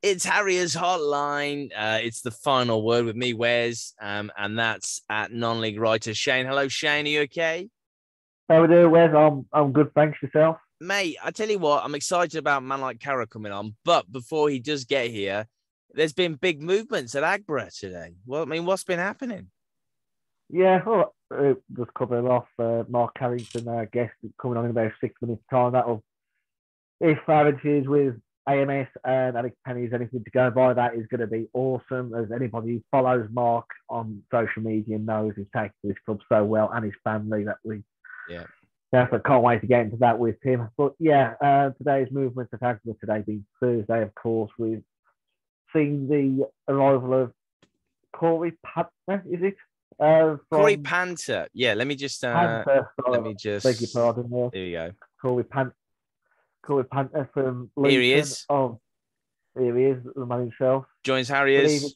It's Harriers Hotline. It's the final word with me, Wes, and that's at non-league writer Shane. Hello, Shane. Are you okay? How we doing, Wes? I'm good, thanks. Yourself? Mate, I tell you what, I'm excited about a man like Carra coming on, but before he does get here, there's been big movements at Agbra today. Well, I mean, what's been happening? Yeah, well, just covering off Mark Carrington, guest coming on in about 6 minutes' time. If averages with AMS and Alex Penny's anything to go by, that is going to be awesome. As anybody who follows Mark on social media knows, he's taken this club so well and his family that we Yeah. definitely can't wait to get into that with him. But yeah, today's movements at Agbra today being Thursday, of course, we've seen the arrival of Corey Patner, is it? Corey From Panther. Yeah, let me just Panther. Beg your there pardon there. you go. Corey, Corey Panther from Here he Luton. is. Oh, here he is, the man himself. Joins Believe Harriers.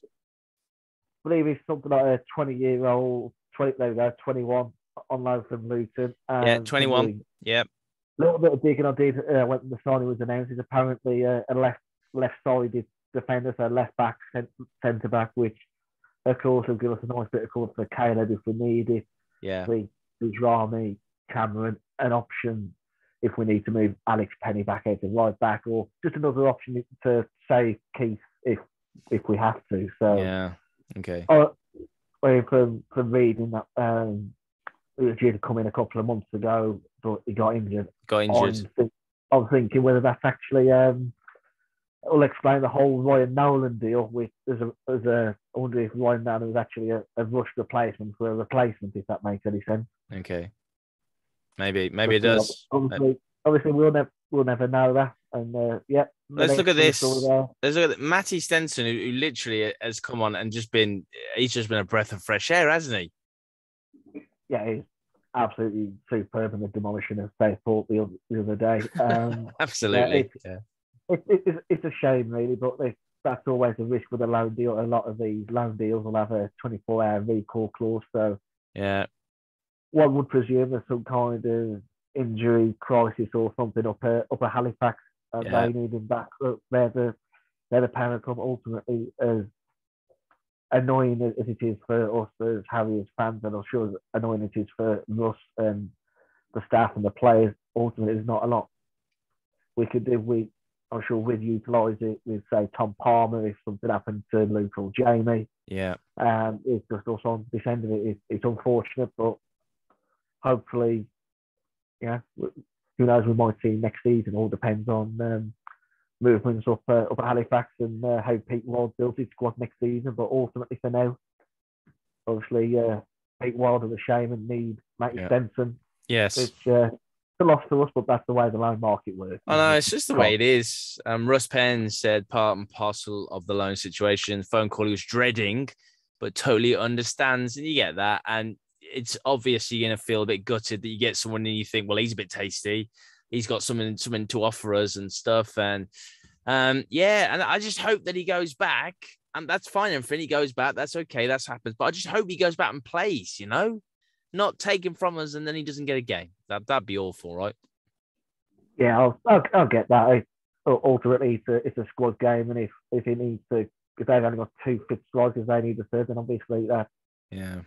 believe he's something like a 20-year-old, there we go, 21 on loan from Luton. Yeah, And 21. Yeah. a little bit of digging I did when the signing was announced. He's apparently a left-sided defender, so left back, centre back, which of course will give us a nice bit of course for Caleb if we need it. Yeah. Rami, Cameron, an option if we need to move Alex Penny back out to right back, or just another option to save Keith if we have to. So Yeah. Okay. From reading that he was due to come in a couple of months ago, but he got injured. I'm thinking whether that's actually will explain the whole Ryan Nolan deal. With I wonder if Ryan Nolan was actually a rushed replacement for a replacement, if that makes any sense. Okay. Maybe it does. Obviously, we'll never know that. And yeah, let's look at this. Let's look at Matty Stenson, who literally has come on and he's just been a breath of fresh air, hasn't he? Yeah, he's absolutely superb in the demolition of Southport the other day. Absolutely. Yeah, it's a shame, really, but that's always a risk with a loan deal. A lot of these loan deals will have a 24-hour recall clause. So yeah, one would presume there's some kind of injury crisis or something up at Halifax, and they need him back. They're the parent club. Ultimately, as annoying as it is for us as Harriers fans, and I'm sure as annoying it is for Russ and the staff and the players, ultimately there's not a lot we could do. I'm sure we'd utilise it with, say, Tom Palmer if something happened to Luke or Jamie. Yeah. It's just us on this end of it. It's unfortunate, but hopefully, yeah, who knows, we might see next season. All depends on movements up at Halifax and how Pete Wild builds his squad next season. But ultimately, for now, obviously, Pete Wild is a shame and need Matty Stenson. Yes. Which it's a loss to us, but that's the way the loan market works. I know, it's just the way it is. Russ Penn said part and parcel of the loan situation. Phone call he was dreading, but totally understands. And you get that. And it's obvious you're going to feel a bit gutted that you get someone and you think, well, he's a bit tasty. He's got something to offer us and stuff. And and I just hope that he goes back. And that's fine. And if he goes back, that's okay. That's happens. But I just hope he goes back and plays, not taken from us and then he doesn't get a game. That'd be awful, right? Yeah, I'll get that. Ultimately, it's a squad game, and if he needs to, if they've only got 2 fit strikers, they need a third, then obviously that. Yeah.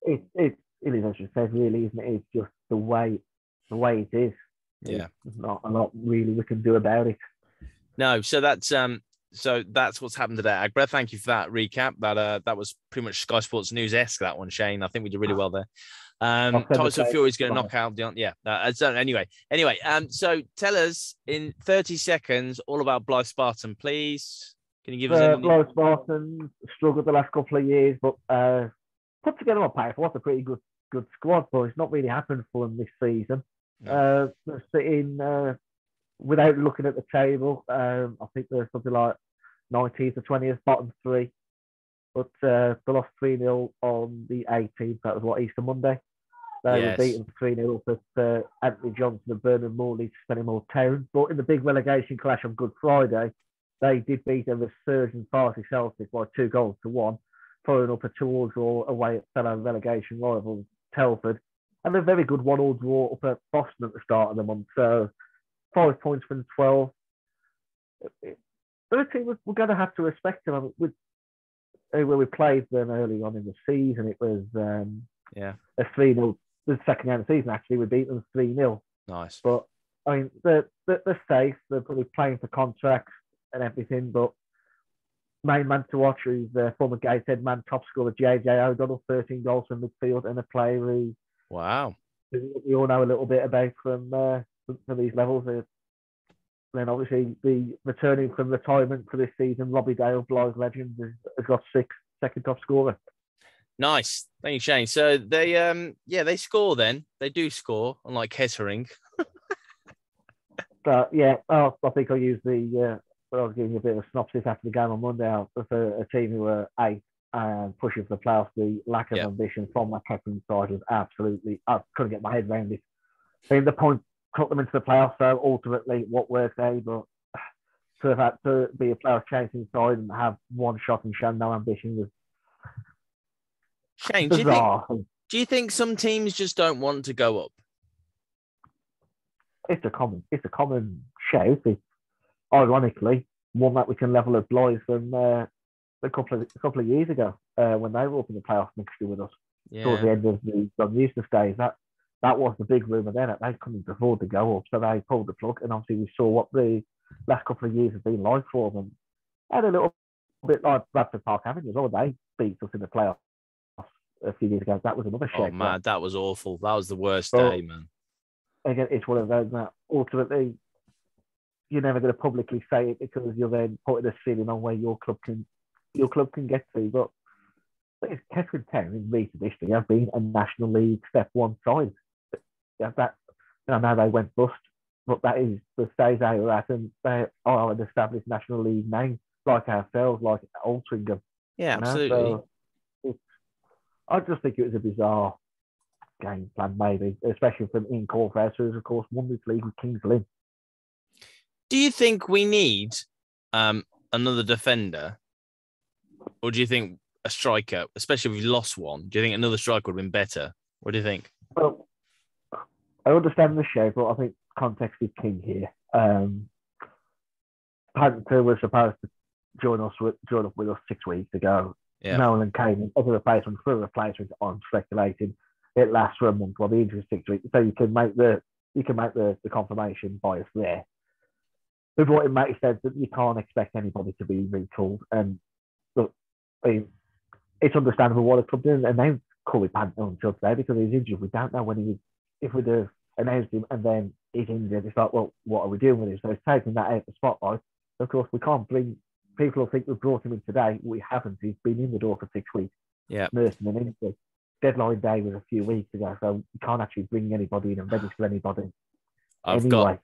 It is, as you said, really, isn't it? It's just the way it is. Yeah. There's not a lot really we can do about it. No, so that's what's happened today. Agbra, thank you for that recap. That was pretty much Sky Sports News-esque, that one, Shane. I think we did really well there. Tyson Fury's going to knock out Deon. Yeah. Anyway. So tell us in 30 seconds all about Blythe Spartan, please. Can you give us any? Blythe Spartan struggled the last couple of years, but put together on paper, what's a pretty good squad, but it's not really happened for them this season. No. They're sitting without looking at the table. I think they're something like 19th or 20th, bottom 3. But they lost 3-0 on the 18th. That was Easter Monday. They were beaten 3-0 up at Anthony Johnson and Bernard Morley to Spennymoor Town. But in the big relegation clash on Good Friday, they did beat a resurgent Farsi Celtic by 2-1, following up a 2-2 draw away at fellow relegation rival Telford. And a very good 1-1 draw up at Boston at the start of the month. So 5 points from 12. the team we're going to have to respect them. I mean, when we played them early on in the season, it was a 3-0. The second game of the season, actually, we beat them 3-0. Nice. But, I mean, they're safe. They're probably playing for contracts and everything. But main man to watch is former Gateshead man, top scorer, JJ O'Donnell, 13 goals from midfield, and a player who we all know a little bit about from these levels. Then obviously the returning from retirement for this season, Robbie Dale, Blythe legend, has got 6, second top scorer. Nice, thank you, Shane. So they score. Then they do score, unlike Kettering. I think I'll use the. I was giving you a bit of a synopsis after the game on Monday. For a team who were 8 and pushing for the playoffs, the lack of ambition from that Kettering side was absolutely. I couldn't get my head around it. I mean, the point took them into the playoffs, so ultimately, what worked out, but to have had to be a playoff chasing side and have one shot and show no ambition was Shane, bizarre. Do you think some teams just don't want to go up? It's a common shout. It's ironically one that we can level at Blythe from a couple of years ago when they were up in the playoff mixture with us towards the end of the Eustace days. That was the big rumour then that they couldn't afford to go up, so they pulled the plug. And obviously, we saw what the last couple of years have been like for them. And a little bit like Bradford Park Avenue as well. They beat us in the playoffs a few years ago. That was another shake. Oh man, that was awful. That was the worst day, man. Again, it's one of those that ultimately you're never going to publicly say it because you're then putting a ceiling on where your club can get to. But Kettering Town in recent history have been a National League Step 1 side. I know they went bust, but that is the stage they were at, and they are an established National League name, like ourselves, like Altrincham. Yeah, absolutely. So I just think it was a bizarre game plan, maybe, especially from Ian Corfez, who's of course won this league with Kings Lynn. Do you think we need another defender, or do you think a striker, especially if we lost one? Do you think another striker would have been better? What do you think? Well, I understand the show, but I think context is king here. Panther was supposed to join up with us 6 weeks ago. Yeah. Nolan came as a replacement for a replacement. I'm speculating it lasts for a month while the injury 6 weeks, so you can make the confirmation bias there. But what it makes sense that you can't expect anybody to be recalled, and look, I mean, it's understandable what a club did, and they call it Panther until today because he's injured. We don't know when he was. If we'd have announced him and then he's injured, it's like, well, what are we doing with him? So it's taking that out of the spotlight. Of course, we can't bring people who think we've brought him in today. We haven't. He's been in the door for 6 weeks. Yeah. Nursing an injury. Deadline day was a few weeks ago, so we can't actually bring anybody in and register anybody. I know what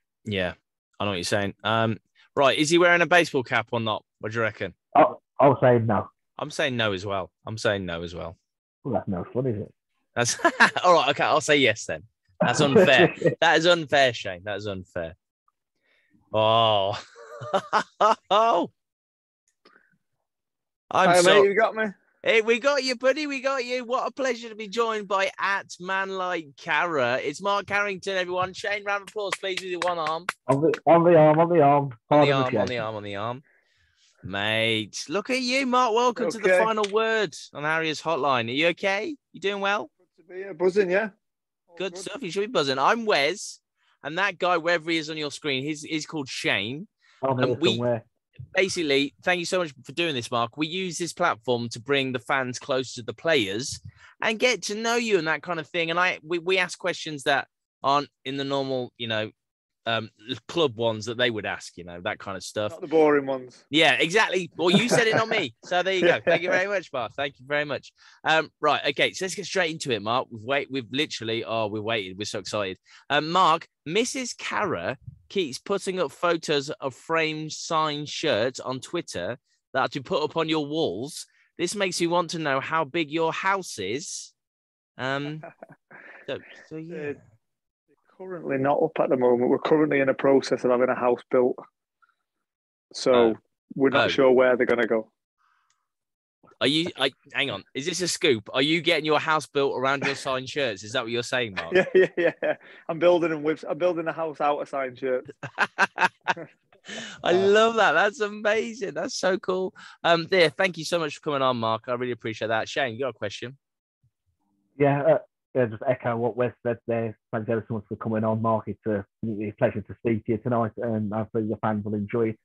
you're saying. Right, is he wearing a baseball cap or not? What do you reckon? I'll say no. I'm saying no as well. Well, that's no fun, is it? That's all right. Okay, I'll say yes then. That's unfair. That is unfair, Shane. That is unfair. Oh. Hi, mate, you got me? Hey, we got you, buddy. We got you. What a pleasure to be joined by @manlikeCara. It's Mark Carrington, everyone. Shane, round of applause, please, with your one arm. On the arm. Mate, look at you, Mark. Welcome to the final word on Harriers Hotline. Are you okay? You doing well? Good to be here. Buzzing, yeah. Good stuff. You should be buzzing. I'm Wes, and that guy, wherever he is on your screen, he's called Shane. Basically, thank you so much for doing this, Mark. We use this platform to bring the fans closer to the players and get to know you and that kind of thing. And we ask questions that aren't in the normal, club ones that they would ask, that kind of stuff. Not the boring ones. Yeah, exactly. Well, you said it, not me. So there you go. Thank you very much, Mark. Thank you very much. Right. Okay. So let's get straight into it, Mark. We waited. We're so excited. Mark, Mrs. Cara keeps putting up photos of framed signed shirts on Twitter that are to put up on your walls. This makes me want to know how big your house is. Yeah. Currently not up at the moment. We're currently in a process of having a house built. So we're not sure where they're going to go. Hang on. Is this a scoop? Are you getting your house built around your signed shirts? Is that what you're saying, Mark? Yeah. I'm building a house out of signed shirts. I love that. That's amazing. That's so cool. There. Thank you so much for coming on, Mark. I really appreciate that. Shane, you got a question? Yeah, just echo what Wes said there. Thanks ever so much for coming on, Mark. It's a pleasure to speak to you tonight, and hopefully the fans will enjoy it.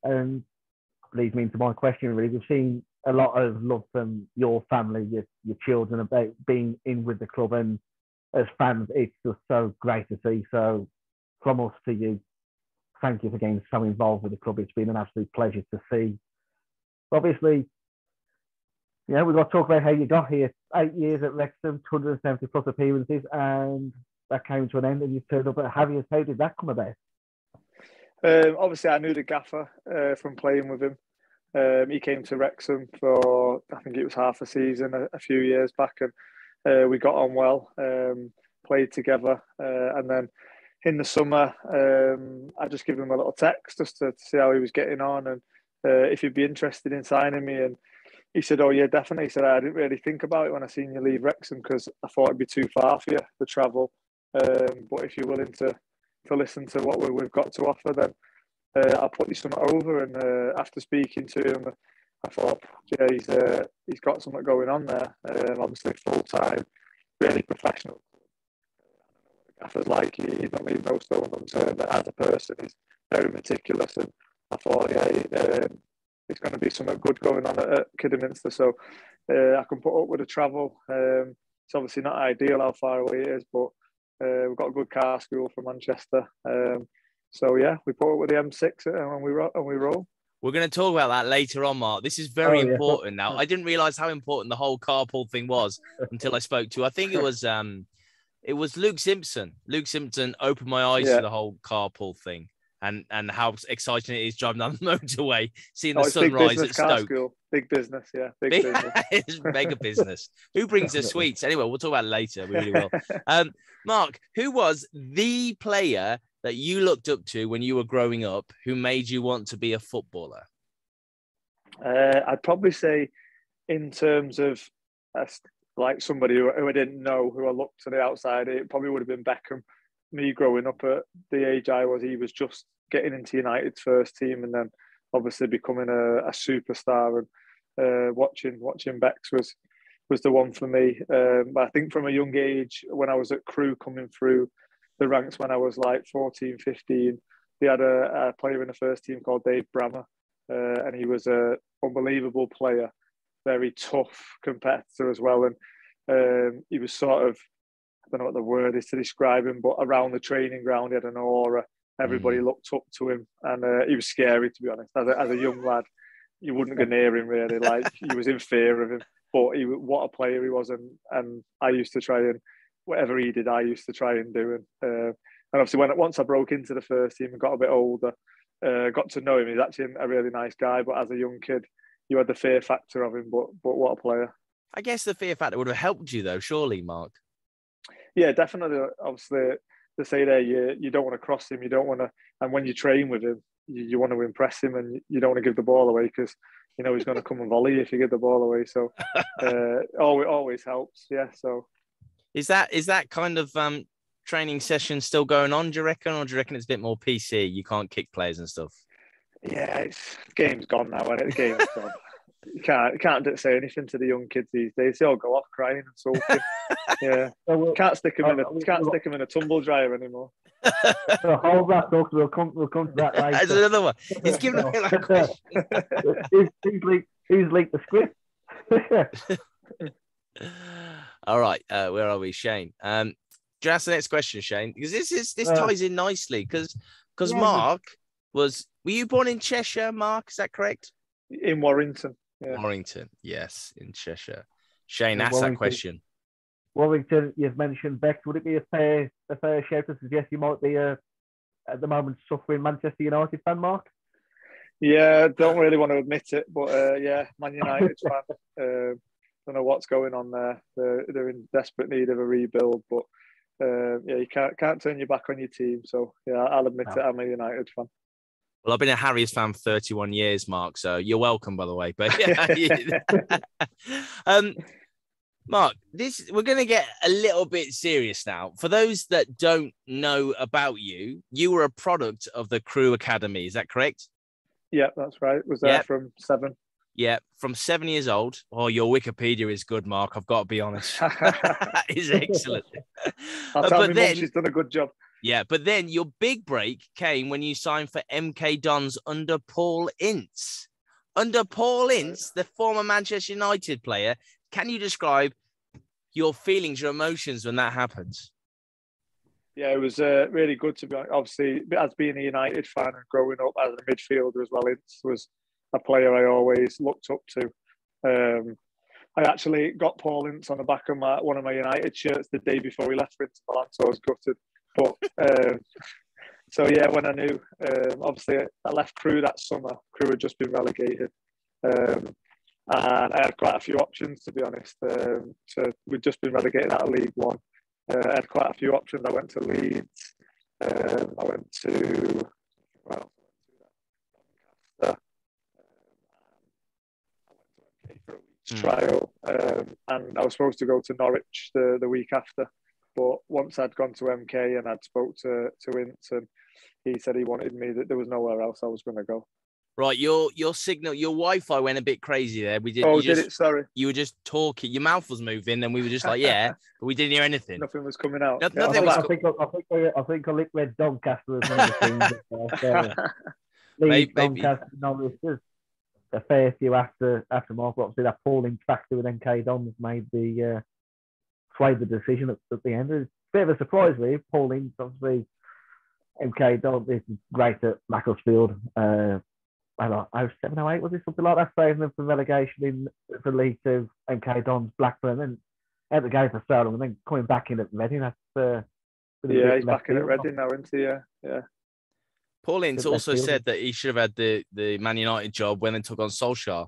And leads me into my question, really. We've seen a lot of love from your family, your children, about being in with the club, and as fans, it's just so great to see. So from us to you, thank you for getting so involved with the club. It's been an absolute pleasure to see. Obviously, we've got to talk about how you got here. 8 years at Wrexham, 270 plus appearances, and that came to an end, and you turned up at Harriers. How did that come about? Obviously, I knew the gaffer from playing with him. He came to Wrexham for, I think it was half a season a few years back, and we got on well, played together. And then in the summer, I just gave him a little text just to see how he was getting on and if he'd be interested in signing me. And he said, "Oh, yeah, definitely." He said, "I didn't really think about it when I seen you leave Wrexham because I thought it'd be too far for you to travel. But if you're willing to listen to what we've got to offer, then I'll put you something over." And after speaking to him, I thought, yeah, he's got something going on there. Obviously, full time, really professional. Gaffer's like he's not leaving no stone unturned. But as a person, he's very meticulous, and I thought, yeah, it's going to be something good going on at Kidderminster. So I can put up with the travel. It's obviously not ideal how far away it is, but we've got a good car school from Manchester. So yeah, we put up with the M6 and we roll. We're going to talk about that later on, Mark. This is very important now. I didn't realise how important the whole carpool thing was until I spoke to, I think it was Luke Simpson. Luke Simpson opened my eyes to the whole carpool thing. And how exciting it is driving down the motorway, seeing the sunrise at Stoke. School. Big business, yeah. Big business. It's mega business. Who brings the sweets? Anyway, we'll talk about it later. We really will. Mark, who was the player that you looked up to when you were growing up who made you want to be a footballer? I'd probably say in terms of like somebody who I didn't know, who I looked to the outside, it probably would have been Beckham. Me growing up at the age I was, he was just getting into United's first team and then obviously becoming a superstar. And watching Becks was the one for me. But I think from a young age, when I was at Crewe coming through the ranks when I was like 14, 15, they had a player in the first team called Dave Brammer. And he was an unbelievable player, very tough competitor as well. And he was sort of, I don't know what the word is to describe him, but around the training ground, he had an aura. Everybody looked up to him, and he was scary, to be honest. As a young lad, you wouldn't go near him really. Like you was in fear of him. But what a player he was, and I used to try and whatever he did, I used to try and do. And obviously, once I broke into the first team and got a bit older, got to know him. He's actually a really nice guy. But as a young kid, you had the fear factor of him. But what a player! I guess the fear factor would have helped you, though, surely, Mark. Yeah, definitely. Obviously, they say there you don't want to cross him, you don't want to, and when you train with him, you want to impress him, and you don't want to give the ball away because you know he's going to come and volley if you give the ball away. So, always helps. Yeah. So, is that kind of training session still going on? Do you reckon, or do you reckon it's a bit more PC? You can't kick players and stuff. Yeah, the game's gone now, isn't it? The game's gone. You can't say anything to the young kids these days. They all go off crying and sulking. Yeah, can't stick them in a tumble dryer anymore. So hold that, folks. We'll come to that later. There's another one. He's giving away that question. Who's leaked the script? All right, where are we, Shane? Do you ask the next question, Shane? Because this ties in nicely. Because Mark were you born in Cheshire, Mark? Is that correct? In Warrington. Yeah. Warrington, yes, in Cheshire. Shane, ask that question. Warrington, you've mentioned Beck. Would it be a fair shout to suggest you might be at the moment suffering Manchester United fan, Mark? Yeah, don't really want to admit it, but yeah, Man United fan. Don't know what's going on there. They're in desperate need of a rebuild, but yeah, you can't turn your back on your team. So yeah, I'll admit it. I'm a United fan. Well, I've been a Harriers fan for 31 years, Mark, so you're welcome, by the way. But yeah, Mark, we're going to get a little bit serious now. For those that don't know about you, you were a product of the Crew Academy. Is that correct? Yeah, that's right. Was there from 7. Yeah, from 7 years old. Oh, your Wikipedia is good, Mark. I've got to be honest. It's excellent. I'll tell my mum she's done a good job. Yeah, but then your big break came when you signed for MK Dons under Paul Ince. Under Paul Ince, the former Manchester United player, can you describe your feelings, your emotions when that happens? Yeah, it was really good to be honest. Obviously, as being a United fan and growing up as a midfielder as well, Ince was a player I always looked up to. I actually got Paul Ince on the back of one of my United shirts the day before we left for Inter Milan, so I was gutted. But so yeah, when I knew, obviously I left Crew that summer. Crew had just been relegated, and I had quite a few options to be honest. So we'd just been relegated out of League One. I had quite a few options. I went to Leeds. I went to trial, and I was supposed to go to Norwich the week after, but once I'd gone to MK and I'd spoke to Ince, and he said he wanted me, that there was nowhere else I was going to go. Right, your signal, your Wi-Fi went a bit crazy there. We did. Oh, did it? Sorry. You were just talking. Your mouth was moving, and we were just like, yeah, but we didn't hear anything. Nothing was coming out. Nothing was. I think I liquid Doncaster was one of the things. Maybe. Doncaster, Norwich, a fair few after Mark. Obviously, that Pauling factor with MK Dons made the swayed the decision at the end. It's a bit of a surprise, really. Pauling, obviously, MK Dons is great at Macclesfield. I don't know, 07, 08, was it something like that? Saving them from relegation in the League to MK Dons, Blackburn, and then out the game for so long, and then coming back in at Reading. That's he's back in at Reading now, isn't he? Yeah. Paul Ince also said that he should have had the Man United job when they took on Solskjaer.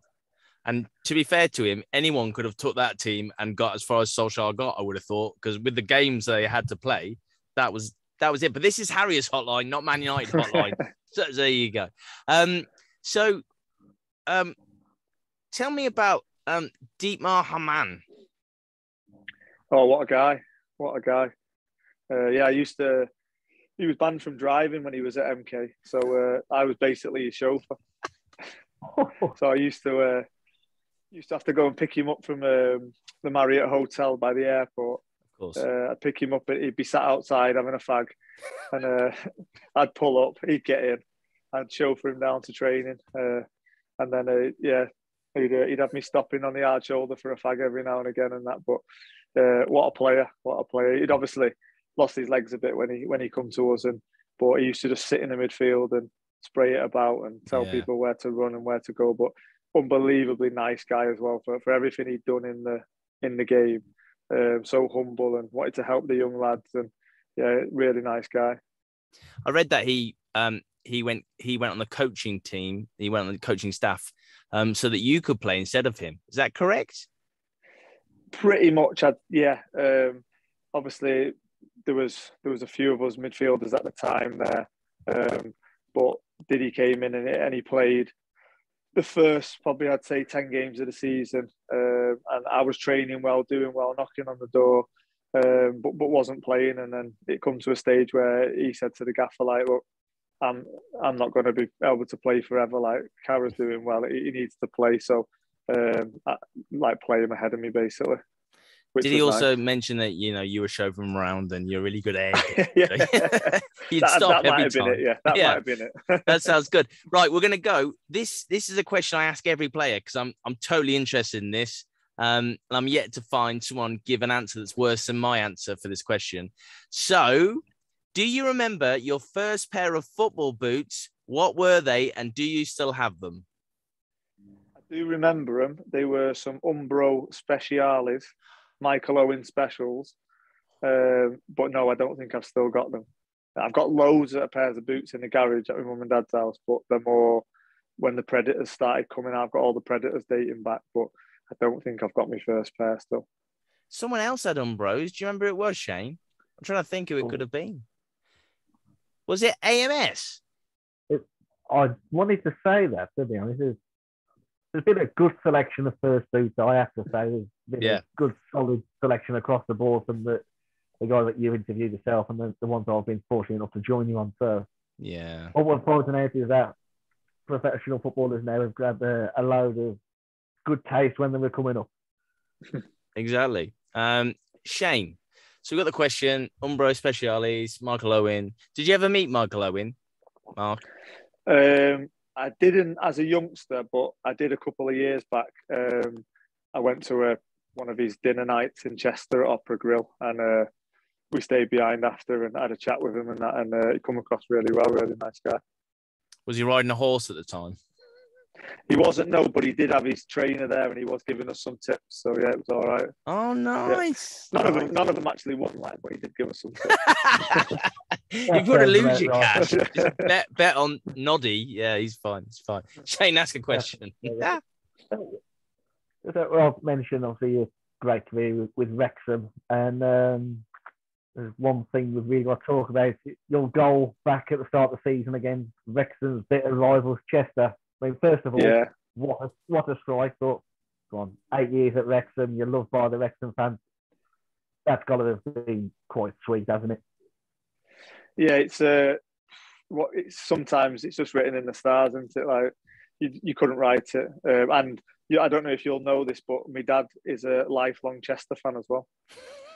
And to be fair to him, anyone could have took that team and got as far as Solskjaer got, I would have thought, because with the games they had to play, that was it. But this is Harriers hotline, not Man United hotline. So there you go. So, tell me about Dietmar Hamann. Oh, what a guy! What a guy! Yeah, he was banned from driving when he was at MK, so I was basically his chauffeur. So I used to have to go and pick him up from the Marriott Hotel by the airport. Of course. I'd pick him up, he'd be sat outside having a fag, and I'd pull up, he'd get in, I'd chauffeur him down to training, and then he'd have me stopping on the hard shoulder for a fag every now and again and that. But what a player! He'd obviously lost his legs a bit when he come to us, but he used to just sit in the midfield and spray it about and tell people where to run and where to go. But unbelievably nice guy as well for everything he'd done in the game. So humble and wanted to help the young lads, and yeah, really nice guy. I read that he went on the coaching team. He went on the coaching staff so that you could play instead of him. Is that correct? Pretty much, yeah. Obviously, there was a few of us midfielders at the time there, but Diddy came in and he played the first, probably I'd say 10 games of the season, and I was training well, doing well, knocking on the door, but wasn't playing. And then it come to a stage where he said to the gaffer, like, look, I'm not going to be able to play forever. Like, Kara's doing well, he needs to play, so like play him ahead of me basically. Did he also mention that you were chauffeuring around and you're really good at it? Yeah. You'd stop every time. Been it, yeah, that might have been it. That sounds good. Right, we're going to go. This is a question I ask every player because I'm totally interested in this. And I'm yet to find someone give an answer that's worse than my answer for this question. So, do you remember your first pair of football boots? What were they, and do you still have them? I do remember them. They were some Umbro Speciales, Michael Owen specials, but no, I don't think I've still got them. I've got loads of pairs of boots in the garage at my mum and dad's house, but they're more when the Predators started coming out. I've got all the Predators dating back, but I don't think I've got my first pair still. Someone else had Umbros. Do you remember who it was, Shane? I'm trying to think who it could have been. Was it AMS? I wanted to say that, to be honest. there's been a good selection of first boots, I have to say. There's been a good, solid selection across the board from the guy that you interviewed yourself and the ones I've been fortunate enough to join you on. So, what we're pointing out is that professional footballers now have grabbed a load of good taste when they were coming up. Exactly. Shane, so we've got the question, Umbro Specialis, Michael Owen. Did you ever meet Michael Owen, Mark? I didn't as a youngster, but I did a couple of years back. I went to one of his dinner nights in Chester at Opera Grill, and we stayed behind after and had a chat with him and that, and he come across really well, really nice guy. Was he riding a horse at the time? He wasn't, no, but he did have his trainer there and he was giving us some tips. So, yeah, it was all right. Oh, nice. Yeah. None of them actually won, like, but he did give us some tips. You've got to lose your cash. Just bet on Noddy. Yeah, he's fine. It's fine. Shane, ask a question. Well, I've mentioned, obviously, your great career with Wrexham. And there's one thing we've really got to talk about. Your goal back at the start of the season against Wrexham's bitter rivals, Chester. I mean, first of all, what a strike. But go on, 8 years at Wrexham, you're loved by the Wrexham fans. That's got to have been quite sweet, hasn't it? Yeah, sometimes it's just written in the stars, isn't it? Like you couldn't write it. And I don't know if you'll know this, but my dad is a lifelong Chester fan as well.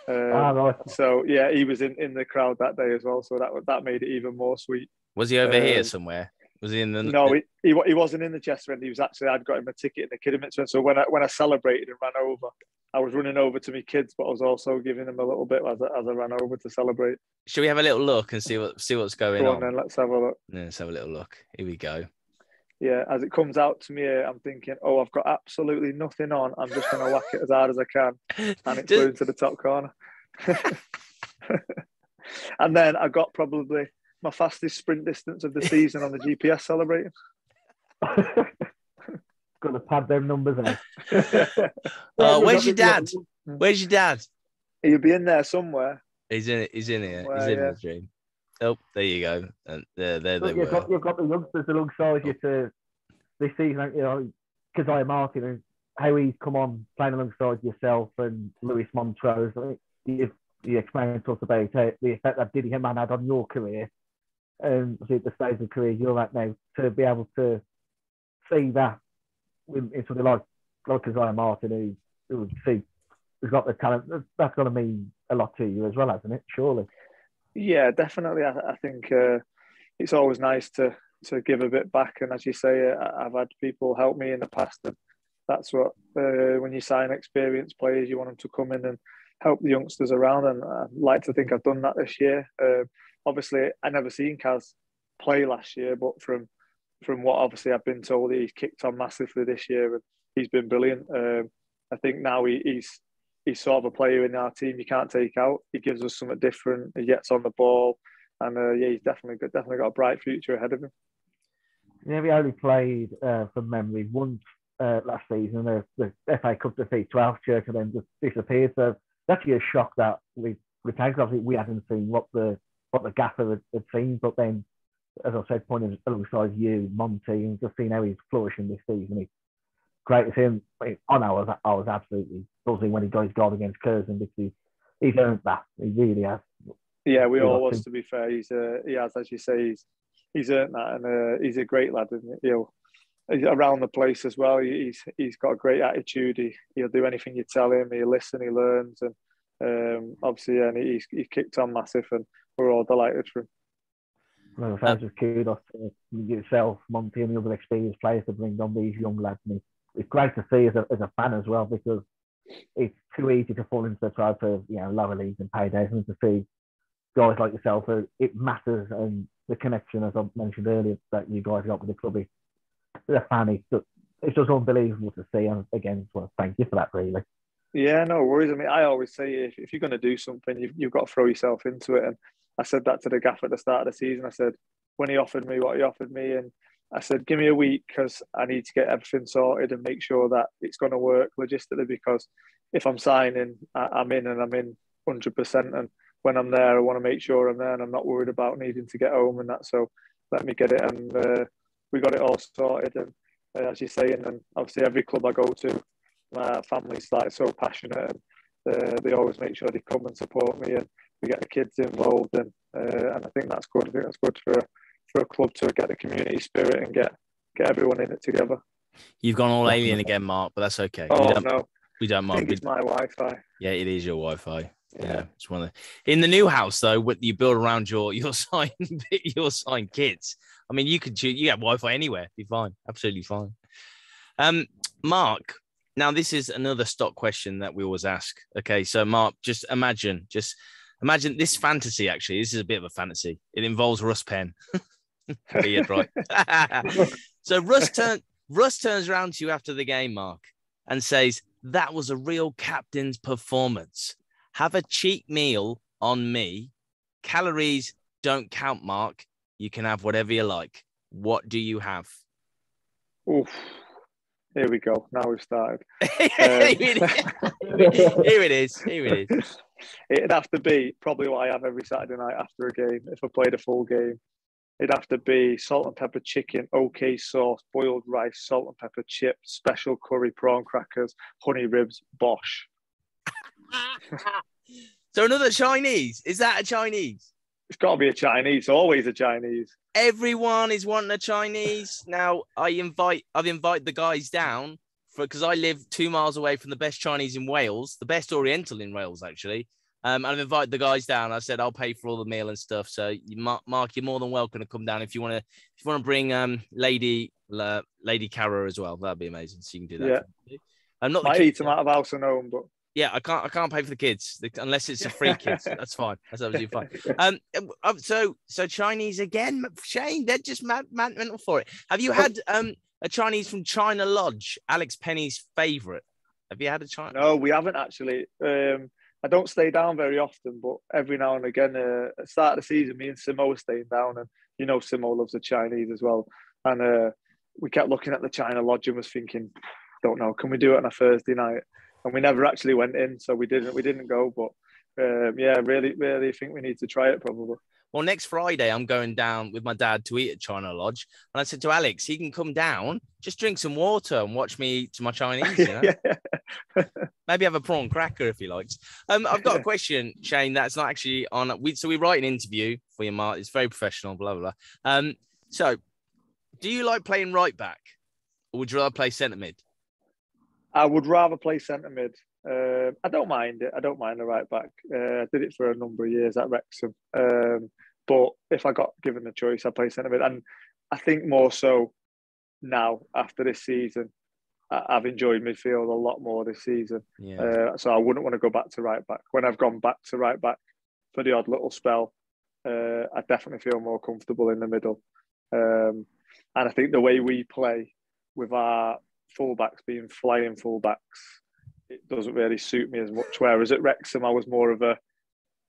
Right. So yeah, he was in the crowd that day as well. So that made it even more sweet. Was he over here somewhere? Was he in the? No, he wasn't in the Chester end. He was actually, I'd got him a ticket in the Kidderminster. So when I celebrated and ran over, I was running over to my kids, but I was also giving them a little bit as I ran over to celebrate. Should we have a little look and see what's going on? Then let's have a look. Yeah, let's have a little look. Here we go. Yeah, as it comes out to me, I'm thinking, I've got absolutely nothing on. I'm just going to whack it as hard as I can, and it flew into the top corner. And then I got probably my fastest sprint distance of the season on the GPS celebrating. Got to pad them numbers out. Where's your dad? Where's your dad? He'll be in there somewhere. He's in it. He's in here. He's in the dream. Oh, there you go. And there they were. You've got the youngsters alongside you to this season, Keziah Martin and how he's come on playing alongside yourself and Lewis Montrose. You explained to us about the effect that Diddy Man had on your career. At the stage of career you're at now, to be able to see that in something like Keziah Martin, who's got the talent, that's going to mean a lot to you as well, hasn't it? Surely. Yeah, definitely. I think it's always nice to give a bit back, and as you say, I've had people help me in the past, and that's what when you sign experienced players, you want them to come in and help the youngsters around, and I'd like to think I've done that this year. Obviously, I never seen Kaz play last year, but from what obviously I've been told, he's kicked on massively this year, and he's been brilliant. I think now he's sort of a player in our team you can't take out. He gives us something different. He gets on the ball, and he's definitely got a bright future ahead of him. Yeah, we only played from memory once last season, the FA Cup defeat to Alfchurch, and then just disappeared. So it's actually a shock that we taken. Obviously, we hadn't seen what the gaffer had seen, but then, as I said, pointing alongside you, Monty, and just seeing how he's flourishing this season, it's great to see him. I was absolutely buzzing when he got his goal against Curzon, because he's earned that. He really has. Yeah, we all was, to be fair. He has, as you say, he's earned that, and he's a great lad, isn't he? He's around the place as well. He's got a great attitude. He'll do anything you tell him. He'll listen. He learns, and obviously, and he's kicked on massive, and we're all delighted for him. Well, just kudos to yourself, Monty, and the other experienced players to bring on these young lads. And it's great to see as a fan as well, because it's too easy to fall into the trap of lower leagues and paydays, and to see guys like yourself, it matters, and the connection, as I mentioned earlier, that you guys got with the club, as a fan, it's just unbelievable to see. And again, well, thank you for that, really. Yeah, no worries. I mean, I always say if you're going to do something, you've got to throw yourself into it. And I said that to the gaffer at the start of the season. I said, when he offered me what he offered me, and I said, give me a week, because I need to get everything sorted and make sure that it's going to work logistically, because if I'm signing, I'm in 100%. And when I'm there, I want to make sure I'm there, and I'm not worried about needing to get home and that. So let me get it. And we got it all sorted. And as you say. And then obviously every club I go to, my family's like so passionate, and they always make sure they come and support me, and we get the kids involved, and I think that's good. I think that's good for a club to get the community spirit and get everyone in it together. You've gone all alien again, Mark, but that's okay. Oh no, we don't mind. I think it's my Wi-Fi. Yeah, it is your Wi-Fi. Yeah, it's one of in the new house though. What you build around your signed kids. I mean, you could choose. You have Wi-Fi anywhere. Be fine. Absolutely fine. Mark. Now this is another stock question that we always ask. Okay, so Mark, just imagine this fantasy. Actually, this is a bit of a fantasy. It involves Russ Penn. Weird, right? So Russ turns around to you after the game, Mark, and says, "That was a real captain's performance. Have a cheap meal on me. Calories don't count, Mark. You can have whatever you like. What do you have?" Oof. Here we go. Now we've started. Here it is. It'd have to be probably what I have every Saturday night after a game. If I played a full game, it'd have to be salt and pepper chicken, OK sauce, boiled rice, salt and pepper chips, special curry, prawn crackers, honey ribs, Bosch. So another Chinese. Is that a Chinese? It's got to be a Chinese. Always a Chinese. Everyone is wanting a Chinese. Now, I've invited the guys down because I live 2 miles away from the best Chinese in Wales, the best Oriental in Wales, actually. I've invited the guys down. I said I'll pay for all the meal and stuff. So, Mark, you're more than welcome to come down if you want to bring Lady Cara as well. That'd be amazing. So you can do that. Yeah. I'm not. Might eat them out of house and home, but. Yeah, I can't pay for the kids unless it's a free kids. That's fine. That's absolutely fine. So Chinese again, Shane. They're just mental for it. Have you had a Chinese from China Lodge, Alex Penny's favorite? Have you had a Chinese? No, we haven't actually. I don't stay down very often, but every now and again, at the start of the season, me and Simo were staying down, and Simo loves the Chinese as well. And we kept looking at the China Lodge and was thinking, don't know, can we do it on a Thursday night? And we never actually went in, so we didn't go. But really think we need to try it probably. Well, next Friday, I'm going down with my dad to eat at China Lodge. And I said to Alex, he can come down, just drink some water and watch me eat my Chinese. Maybe have a prawn cracker if he likes. I've got a question, Shane, that's not actually on. So we write an interview for you, Mark. It's very professional, blah, blah, blah. So do you like playing right back or would you rather play centre mid? I would rather play centre mid. I don't mind it. I don't mind the right back. I did it for a number of years at Wrexham. But if I got given the choice, I'd play centre mid. And I think more so now, after this season, I've enjoyed midfield a lot more this season. Yeah. So I wouldn't want to go back to right back. When I've gone back to right back for the odd little spell, I definitely feel more comfortable in the middle. And I think the way we play with our fullbacks being flying fullbacks, it doesn't really suit me as much. Whereas at Wrexham, I was more of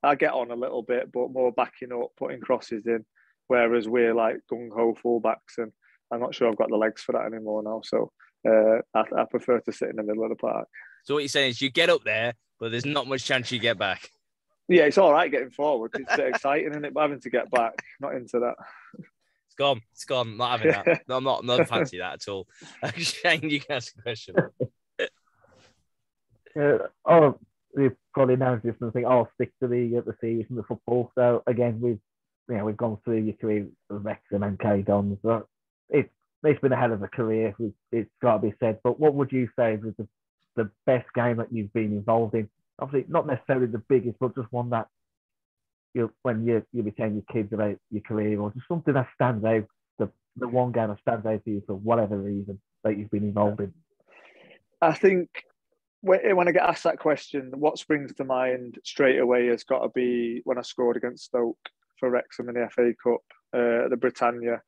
I get on a little bit, but more backing up, putting crosses in. Whereas we're like gung-ho fullbacks, and I'm not sure I've got the legs for that anymore now. So I prefer to sit in the middle of the park. So what you're saying is you get up there, but there's not much chance you get back. Yeah, it's all right getting forward. It's a bit exciting, isn't it? But having to get back, not into that. It's gone. I'm not having that. No, I'm not fancy that at all. Shane, you can ask a question. We've probably announced this and think I'll stick to the series and the football. So again, we've gone through your career with Wrexham and K Dons. So it's been a hell of a career. It's got to be said. But what would you say was the best game that you've been involved in? Obviously, not necessarily the biggest, but just one that when you be telling your kids about your career, or just something that stands out, the one game that stands out to you for whatever reason that you've been involved in. I think when I get asked that question, what springs to mind straight away has got to be when I scored against Stoke for Wrexham in the FA Cup, the Britannia,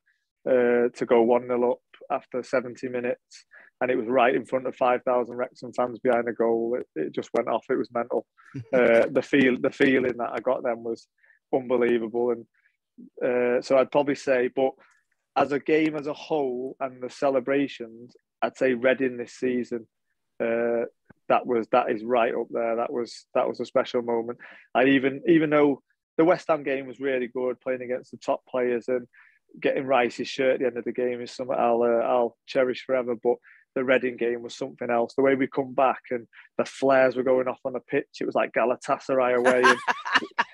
to go 1-0 up after 70 minutes. And it was right in front of 5,000 Wrexham fans behind the goal. It just went off. It was mental. The feeling that I got then was unbelievable. And so I'd probably say, but as a game as a whole and the celebrations, I'd say Reading this season. That is right up there. That was a special moment. I even though the West Ham game was really good, playing against the top players, and getting Rice's shirt at the end of the game is something I'll cherish forever. But the Reading game was something else. The way we come back and the flares were going off on the pitch, it was like Galatasaray away.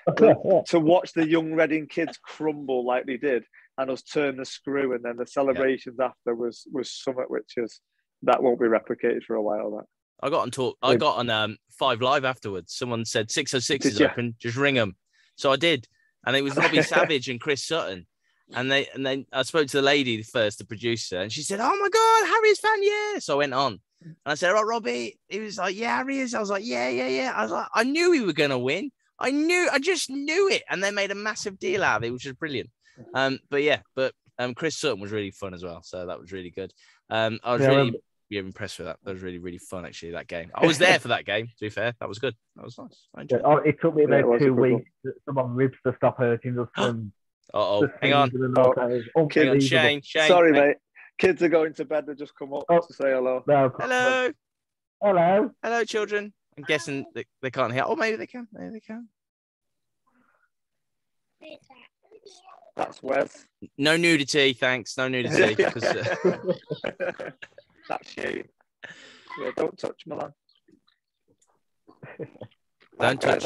And to watch the young Reading kids crumble like they did, and us turn the screw, and then the celebrations after was something which is that won't be replicated for a while. That I got on 5 Live afterwards. Someone said 606 is open, just ring them. So I did, and it was Robbie Savage and Chris Sutton. And then I spoke to the lady first, the producer, and she said, "Oh my God, Harriers fan, yeah." So I went on, and I said, "Oh, Robbie." He was like, "Yeah, Harriers." I was like, "Yeah." I was like, I knew we were gonna win. I just knew it. And they made a massive deal out of it, which was brilliant. But Chris Sutton was really fun as well, so that was really good. I was really impressed with that. That was really, really fun, actually, that game. I was there for that game, to be fair. That was good. That was nice. I enjoyed it. It took me about 2 weeks for some ribs to stop hurting us. Hang on. Hang on, Shane. Sorry, mate. Kids are going to bed. They just come up to say hello. No, hello, children. I'm guessing they can't hear. Oh, maybe they can. That's Wes. No nudity, thanks. No nudity. That's Shane. Yeah, don't touch Milan. Don't touch.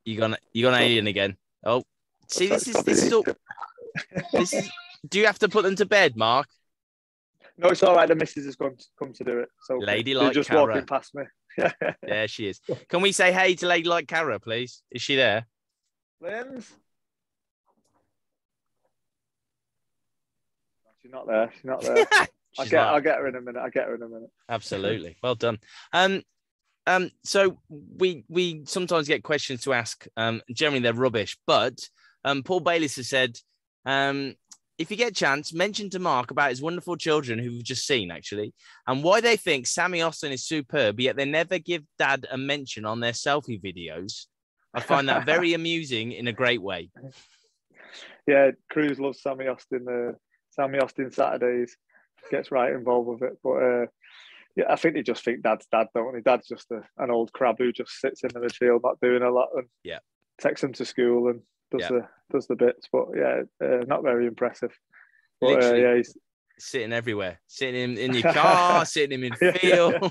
You gonna alien again? Oh, see, this is all. Do you have to put them to bed, Mark? No, it's all right. The missus has come to do it. So Ladylike just Cara. walking past me. There she is. Can we say hey to Ladylike Cara, please? Is she there? Limbs? She's not there. I'll get her in a minute. Absolutely. Well done. So we sometimes get questions to ask. Generally, they're rubbish. But Paul Bayliss has said, if you get a chance, mention to Mark about his wonderful children who we've just seen, actually, and why they think Sammy Austin is superb, yet they never give Dad a mention on their selfie videos. I find that very amusing in a great way. Yeah, Cruz loves Sammy Austin. Sammy Austin Saturdays gets right involved with it. But yeah, I think they just think Dad's Dad, don't they? Dad's just an old crab who just sits in the midfield, not doing a lot, and takes them to school and does the bits. But yeah, not very impressive. But he's sitting everywhere, sitting in your car, sitting in midfield.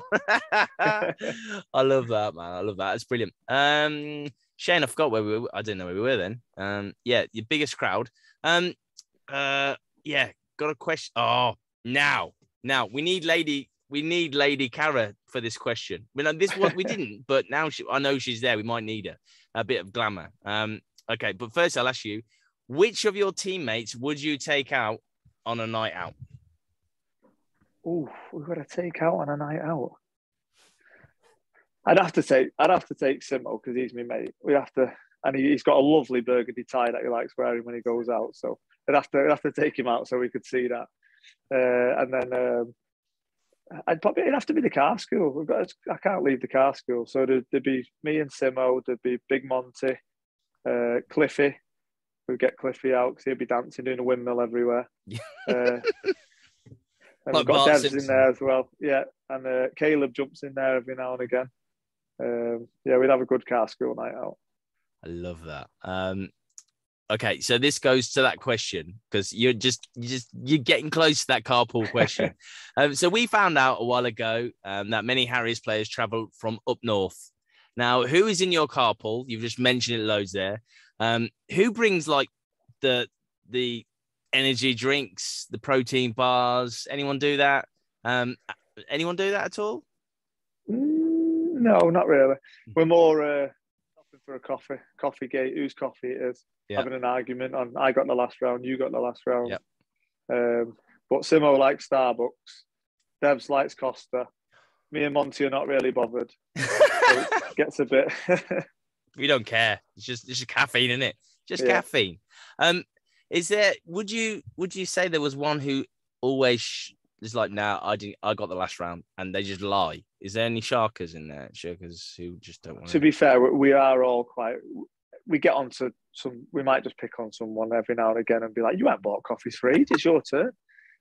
I love that, man. I love that. It's brilliant. Shane, I forgot where we were. I didn't know where we were then. Your biggest crowd. Got a question. Oh, now we need Lady Cara for this question. This one we didn't, but now I know she's there. We might need her. A bit of glamour. Okay, but first I'll ask you, which of your teammates would you take out on a night out? Oh, we've got to take out on a night out. I'd have to take Simo because he's my mate. And he's got a lovely burgundy tie that he likes wearing when he goes out. So I'd have to take him out so we could see that. And then it'd have to be the car school. I can't leave the car school. So there'd be me and Simo. There'd be Big Monty, Cliffy. We'd get Cliffy out because he'd be dancing, doing a windmill everywhere. And we've got Devs in there as well. Yeah, and Caleb jumps in there every now and again. We'd have a good car school night out. I love that. Okay, so this goes to that question because you're getting close to that carpool question. So we found out a while ago that many Harriers players travel from up north. Now, who is in your carpool? You've just mentioned it loads there. Who brings like the energy drinks, the protein bars? Anyone do that? Anyone do that at all? No, not really. We're more stopping for a coffee gate, whose coffee it is, having an argument on I got the last round, you got the last round. Yep. But Simo likes Starbucks, Devs likes Costa. Me and Monty are not really bothered. So it gets a bit. We don't care. It's just caffeine, isn't it? Just caffeine. Is there? Would you say there was one who always is like, "Nah, I got the last round," and they just lie? Is there any sharkers in there? Sharkers who just don't want to be fair, we are all quite. We get onto some. We might just pick on someone every now and again and be like, "You ain't bought coffees for ages. It's your turn."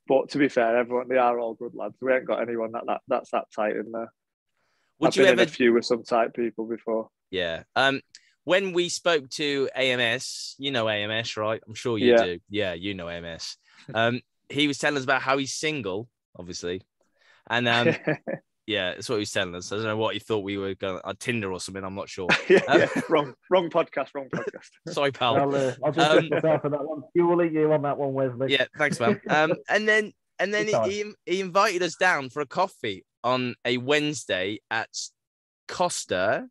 But to be fair, they are all good lads. We ain't got anyone that's that tight in there. I've been in a few with some tight people before. Yeah. when we spoke to AMS, you know AMS, right? I'm sure you do. Yeah, you know AMS. He was telling us about how he's single, obviously. And yeah, that's what he was telling us. I don't know what he thought we were going on Tinder or something. I'm not sure. Wrong podcast. Sorry, pal. I'll just myself for that one. You will eat you on that one, Wesley. Yeah, thanks, man. And then he invited us down for a coffee on a Wednesday at Costa,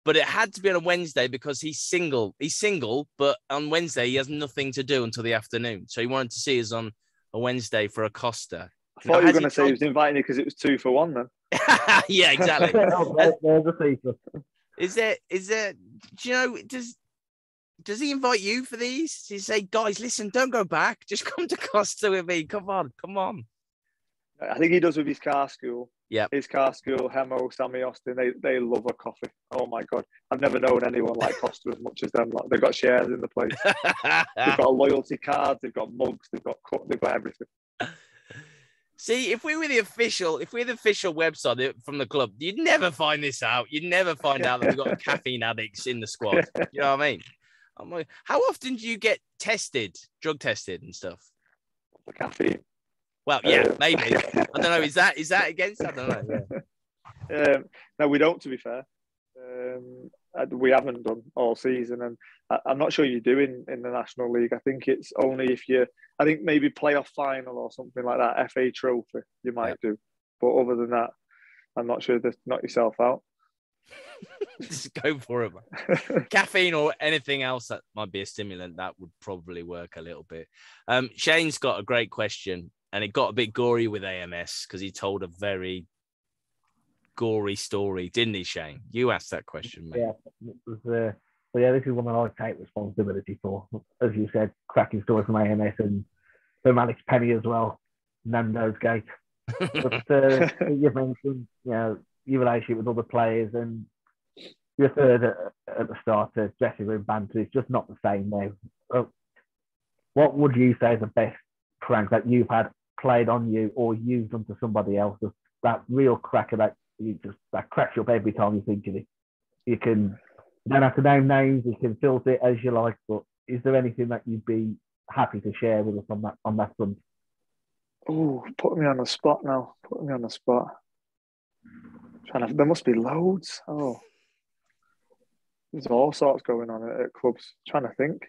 but it had to be on a Wednesday because he's single. He's single, but on Wednesday he has nothing to do until the afternoon. So he wanted to see us on a Wednesday for a Costa. I thought you were going to say he was inviting you because it was 2 for 1 then. Yeah, exactly. There's a secret. Is there, do you know, does he invite you for these? Does he say, guys, listen, don't go back. Just come to Costa with me. Come on. I think he does with his car school. Yeah. His car school, Hemo, Sammy Austin, they love a coffee. Oh my God. I've never known anyone like Costa as much as them. Like, they've got shares in the place. They've got a loyalty card, they've got mugs, they've got everything. See, if we're the official website from the club, you'd never find this out. You'd never find out that we've got caffeine addicts in the squad. You know what I mean? I'm like, how often do you get drug tested and stuff? The caffeine. Well, yeah, maybe. I don't know. Is that against? I don't know. Yeah. No, we don't, to be fair. We haven't done all season, and I'm not sure you do in the National League. I think it's only if I think maybe playoff final or something like that, FA Trophy, you might do. But other than that, I'm not sure. Knock yourself out. Just go for it, man. Caffeine or anything else that might be a stimulant, that would probably work a little bit. Shane's got a great question, and it got a bit gory with AMS because he told a very gory story, didn't he, Shane? You asked that question, mate. Yeah, it was, this is one that I take responsibility for. As you said, cracking story from AMS and from Alex Penny as well, Nando's Gate. But you've mentioned, your relationship with other players, and you referred at the start to dressing room banter. It's just not the same now. What would you say is the best prank that you've had played on you or you've done to somebody else? That real cracker that cracks you up every time you think of it. You don't have to name names. You can filter it as you like. But is there anything that you'd be happy to share with us on that front? Oh, putting me on the spot now. There must be loads. Oh, there's all sorts going on at clubs. Trying to think.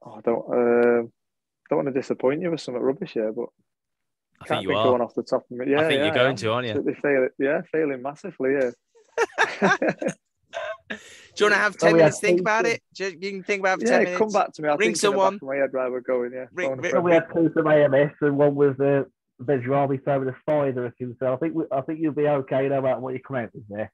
Oh, I don't want to disappoint you with some rubbish here, but I think you of one off the top of me. Yeah, I think you're going to, aren't you? Failing massively. Yeah. Do you want to have 10 minutes to think about it? You can think about it for 10 minutes. Come back to me. I'll ring someone. My head where we're going. Yeah. We had two from AMS, and one was Bejrabi throwing a spider at him. So I think you'll be okay no matter what you come out with there.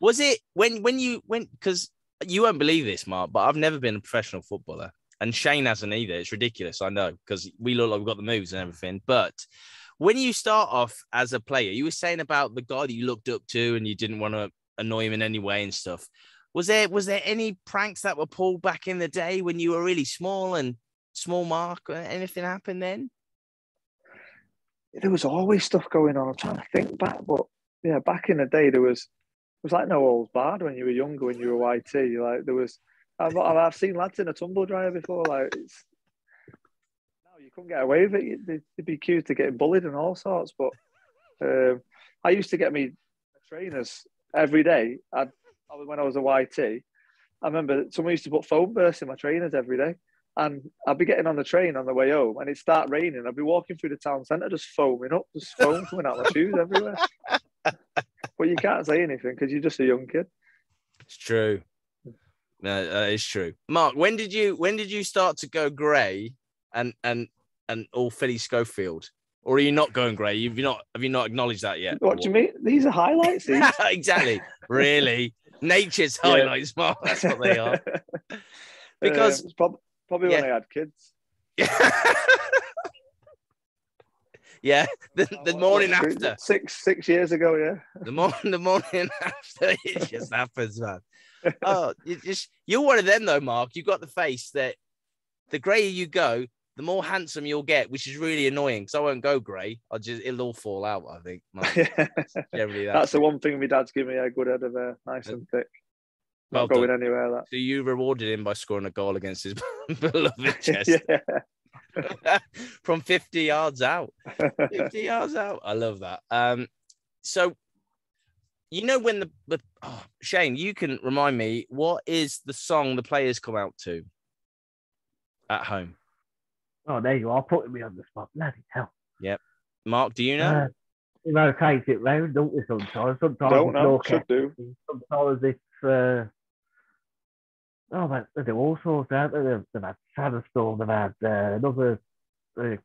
Was it when you went? Because you won't believe this, Mark, but I've never been a professional footballer, and Shane hasn't either. It's ridiculous, I know, because we look like we've got the moves and everything. But when you start off as a player, you were saying about the guy that you looked up to, and you didn't want to annoy him in any way and stuff. Was there any pranks that were pulled back in the day when you were really small and small, Mark? Anything happened then? There was always stuff going on. I'm trying to think back, but yeah, back in the day it was like no holds barred when you were younger, when you were YT. Like there was, I've seen lads in a tumble dryer before. Like you couldn't get away with it. They'd be accused of getting bullied and all sorts. But I used to get me trainers every day. When I was a YT, I remember someone used to put foam bursts in my trainers every day. And I'd be getting on the train on the way home and it'd start raining. I'd be walking through the town centre just foaming up, just foam coming out my shoes everywhere. But you can't say anything because you're just a young kid. It's true. No, it's true. Mark, when did you start to go grey and all Philly Schofield? Or are you not going grey? Have you not acknowledged that yet? What do you mean? These are highlights. Exactly. Really. Nature's highlights, Mark. That's what they are. Because probably when I had kids. Yeah, the morning after. 6 years ago, yeah. The morning after, it just happens, man. Oh, you're one of them though, Mark. You got the face that the greyer you go, the more handsome you'll get, which is really annoying because I won't go grey. It'll all fall out, I think. Generally, that's the one thing my dad's given me, a good head of hair, nice and thick. Not going anywhere. That. So you rewarded him by scoring a goal against his beloved Chester. From 50 yards out. 50 yards out. I love that. So, when Shane, you can remind me, what is the song the players come out to at home? Oh, there you are, putting me on the spot. Bloody hell. Yep. Mark, do you know? You rotate it round, don't we, sometimes? Sometimes don't know, should do. Sometimes it's... they do all sorts, aren't they? They've had Sanderstorm, they've had another... the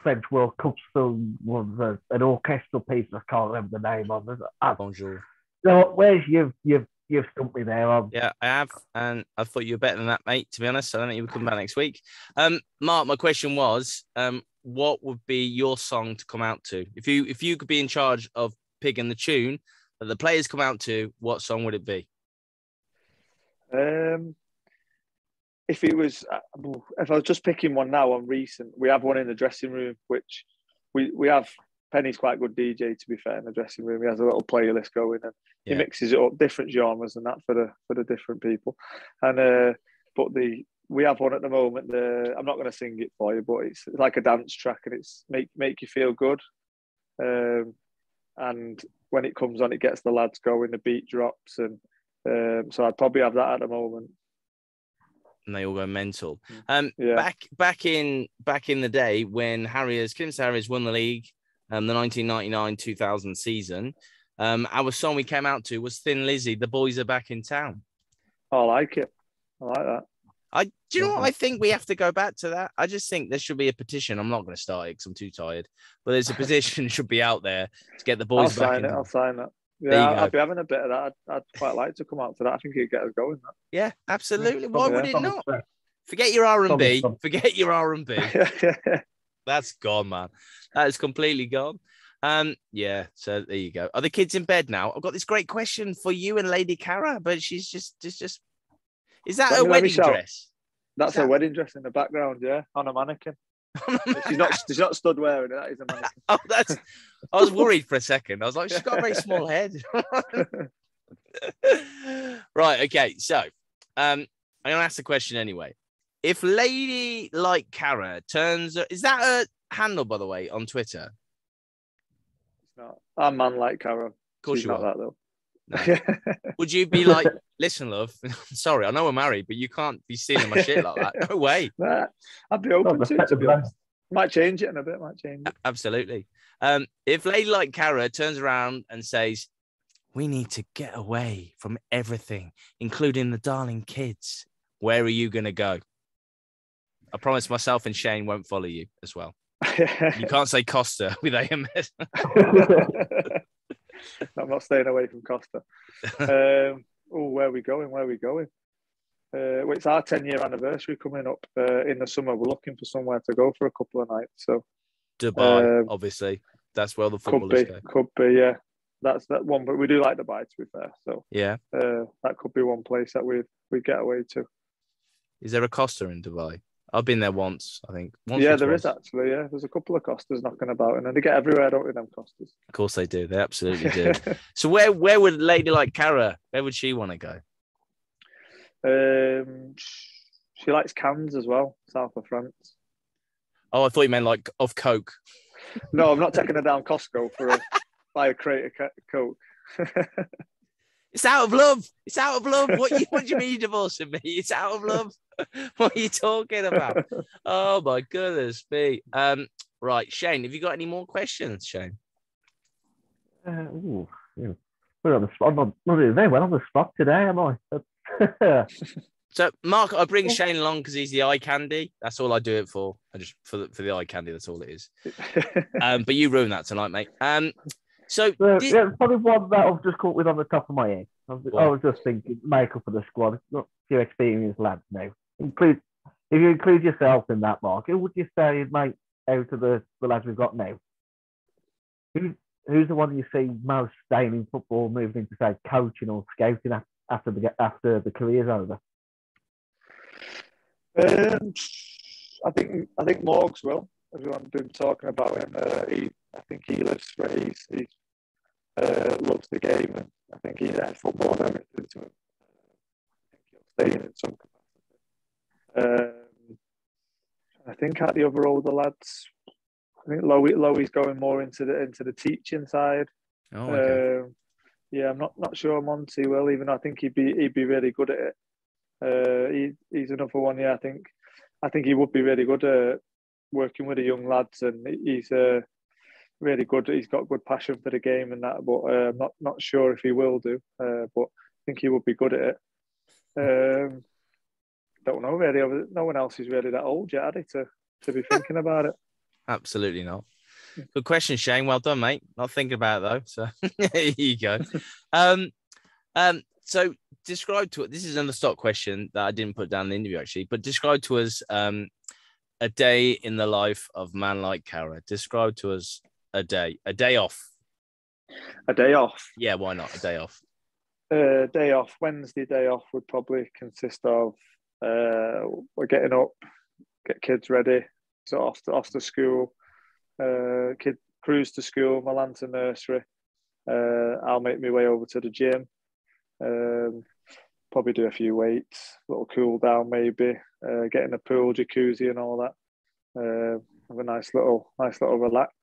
French World Cup song was an orchestral piece. I can't remember the name of it. Bonjour. So, where's you've stumped me there? Yeah, I have, and I thought you were better than that, mate. To be honest, I don't think you would come back next week. Mark, my question was, what would be your song to come out to if you could be in charge of picking the tune that the players come out to? What song would it be? If I was just picking one now on recent, we have one in the dressing room, which we have. Penny's quite a good DJ, to be fair, in the dressing room. He has a little playlist going and he mixes it up, different genres and that for the different people. And we have one at the moment. I'm not going to sing it for you, but it's like a dance track and it's make you feel good. And when it comes on, it gets the lads going. The beat drops, and so I'd probably have that at the moment. And they all go mental. Back in the day when Kidderminster Harriers won the league, the 1999-2000 season, our song we came out to was Thin Lizzy, The Boys Are Back in Town. I like it. I like that. Do you know what? I think we have to go back to that. I just think there should be a petition. I'm not going to start it because I'm too tired. But there's a petition should be out there to get the boys back in. I'll sign it. Yeah, I'd be having a bit of that. I'd quite like to come out to that. I think it'd get us going. That. Yeah, absolutely. Why would it not? Forget your R&B. Forget your R&B. That's gone, man. That is completely gone. Yeah, so there you go. Are the kids in bed now? I've got this great question for you and Lady Cara, but she's just is that a wedding dress? That's a wedding dress in the background, yeah, on a mannequin. She's not stood wearing it. That is a mannequin. I was worried for a second. I was like, she's got a very small head. Right, okay. So I'm gonna ask the question anyway. If Lady Like Cara turns, is that a handle, by the way, on Twitter? It's not. I'm Man Like Cara. Of course you are. That though. No. Would you be like, listen, love, sorry, I know we're married, but you can't be stealing my shit like that. No way. I'd be open to it, to be honest. Might change it in a bit, Absolutely. If Lady Like Cara turns around and says, we need to get away from everything, including the darling kids, where are you going to go? I promise myself and Shane won't follow you as well. You can't say Costa with AMS. I'm not staying away from Costa. Where are we going? Well, it's our 10-year anniversary coming up in the summer. We're looking for somewhere to go for a couple of nights. So Dubai, obviously. That's where the footballers go. Could be, yeah. That's that one, but we do like Dubai, to be fair. So yeah, that could be one place that we get away to. Is there a Costa in Dubai? I've been there once, I think. There is actually. Yeah, there's a couple of Costas knocking about, and they get everywhere, don't they? Them Costas. Of course they do. They absolutely do. So where would Lady Like Cara? Where would she want to go? She likes Cannes as well, south of France. Oh, I thought you meant like of Coke. No, I'm not taking her down Costco buy a crate of Coke. It's out of love. It's out of love. What do you mean you're divorcing me? It's out of love. What are you talking about? Oh my goodness me. Right, Shane, have you got any more questions, Shane? Yeah. We're on the spot. I'm not doing very well on the spot today, am I? So, Mark, I bring Shane along because he's the eye candy. That's all I do it for. I just for the eye candy. That's all it is. But you ruined that tonight, mate. So yeah, probably one that I've just caught with on the top of my head. I was just thinking, makeup of the squad. Not a few experienced lads now. If you include yourself in that, Mark, who would you say is mate out of the lads we've got now? Who's the one you see most staying in football, moving into say coaching or scouting after the career's over? I think Morgs will. Everyone's been talking about him. I think he lives where he loves the game, and I think he's at football and everything to him. I think he'll stay in some capacity. I think at the other older lads, I think Loey's going more into the teaching side. Oh, okay. Yeah, I'm not sure Monty will, even though I think he'd be really good at it. He's another one. Yeah, I think he would be really good at working with the young lads, and he's really good. He's got good passion for the game and that, but I'm not sure if he will do. But I think he would be good at it. Don't know really. No one else is really that old yet, are they, to be thinking about it? Absolutely not. Good question, Shane. Well done, mate. Not thinking about it though. So here you go. So describe to it. This is another stock question that I didn't put down in the interview actually, but describe to us a day in the life of a man like Cara. Describe to us a day off. A day off. Yeah, why not? A day off. Day off. Wednesday day off would probably consist of we're getting up, get kids ready, so off to school. Kid cruise to school, Milan to nursery. I'll make my way over to the gym. Probably do a few weights, little cool down maybe. Get in the pool, jacuzzi, and all that. Have a nice little relax.